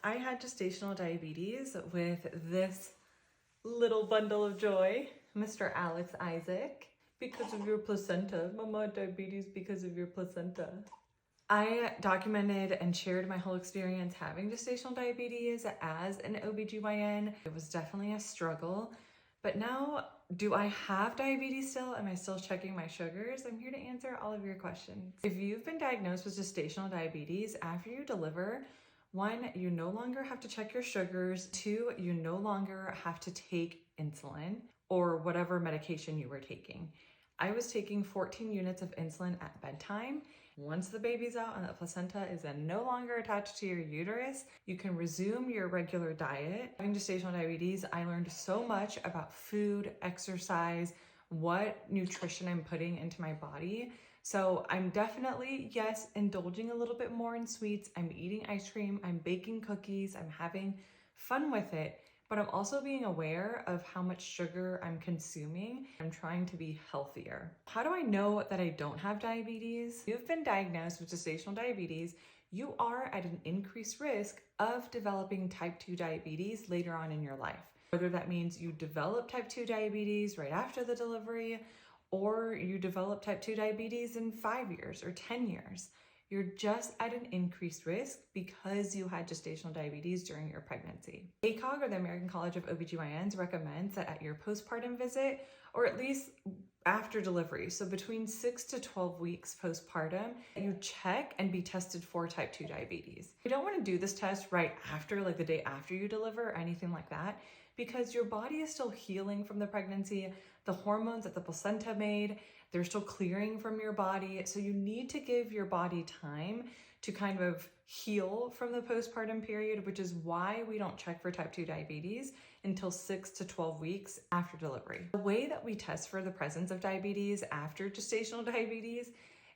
I had gestational diabetes with this little bundle of joy, Mr. Alex Isaac. Because of your placenta. Mama had diabetes because of your placenta. I documented and shared my whole experience having gestational diabetes as an OBGYN. It was definitely a struggle. But now, do I have diabetes still? Am I still checking my sugars? I'm here to answer all of your questions. If you've been diagnosed with gestational diabetes after you deliver, 1, you no longer have to check your sugars. 2, you no longer have to take insulin or whatever medication you were taking. I was taking 14 units of insulin at bedtime. Once the baby's out and the placenta is then no longer attached to your uterus, you can resume your regular diet. Having gestational diabetes, I learned so much about food, exercise, what nutrition I'm putting into my body. So I'm definitely, yes, indulging a little bit more in sweets. I'm eating ice cream, I'm baking cookies, I'm having fun with it. But I'm also being aware of how much sugar I'm consuming. I'm trying to be healthier. How do I know that I don't have diabetes? If you've been diagnosed with gestational diabetes, you are at an increased risk of developing type 2 diabetes later on in your life. Whether that means you develop type 2 diabetes right after the delivery, or you develop type 2 diabetes in 5 years or 10 years. You're just at an increased risk because you had gestational diabetes during your pregnancy. ACOG, or the American College of OBGYNs, recommends that at your postpartum visit, or at least after delivery, so between 6 to 12 weeks postpartum, you check and be tested for type 2 diabetes. You don't want to do this test right after, like the day after you deliver or anything like that, because your body is still healing from the pregnancy. The hormones that the placenta made, they're still clearing from your body. So you need to give your body time to kind of heal from the postpartum period, which is why we don't check for type 2 diabetes until 6 to 12 weeks after delivery. The way that we test for the presence of diabetes after gestational diabetes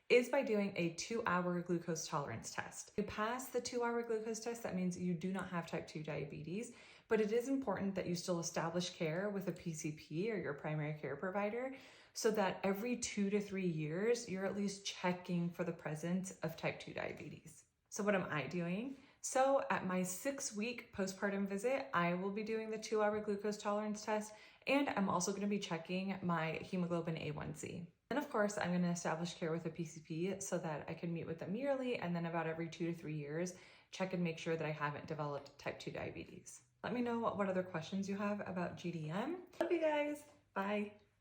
is by doing a 2-hour glucose tolerance test. If you pass the 2-hour glucose test, that means you do not have type 2 diabetes, but it is important that you still establish care with a PCP or your primary care provider, so that every 2 to 3 years, you're at least checking for the presence of type 2 diabetes. So what am I doing? So at my 6-week postpartum visit, I will be doing the 2-hour glucose tolerance test, and I'm also going to be checking my hemoglobin A1C. And of course, I'm going to establish care with a PCP so that I can meet with them yearly, and then about every 2 to 3 years, check and make sure that I haven't developed type 2 diabetes. Let me know what other questions you have about GDM. Love you guys. Bye.